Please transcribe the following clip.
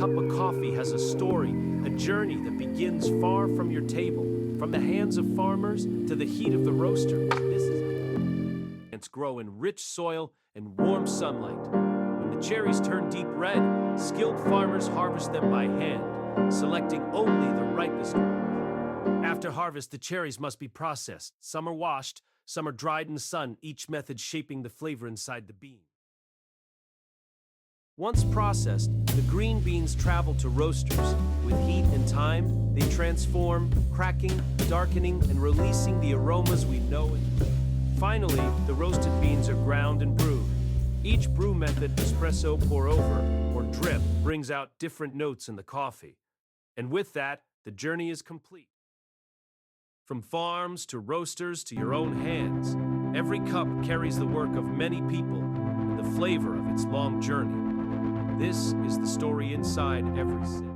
cup of coffee has a story, a journey that begins far from your table, from the hands of farmers to the heat of the roaster. Plants grow in rich soil and warm sunlight. When the cherries turn deep red, skilled farmers harvest them by hand, selecting only the ripest ones. After harvest, the cherries must be processed. Some are washed, some are dried in the sun, each method shaping the flavor inside the bean. Once processed, the green beans travel to roasters. With heat and time, they transform, cracking, darkening, and releasing the aromas we know. Finally, the roasted beans are ground and brewed. Each brew method, espresso, pour over, or drip, brings out different notes in the coffee. And with that, the journey is complete. From farms to roasters to your own hands, every cup carries the work of many people and the flavor of its long journey. This is the story inside every sip.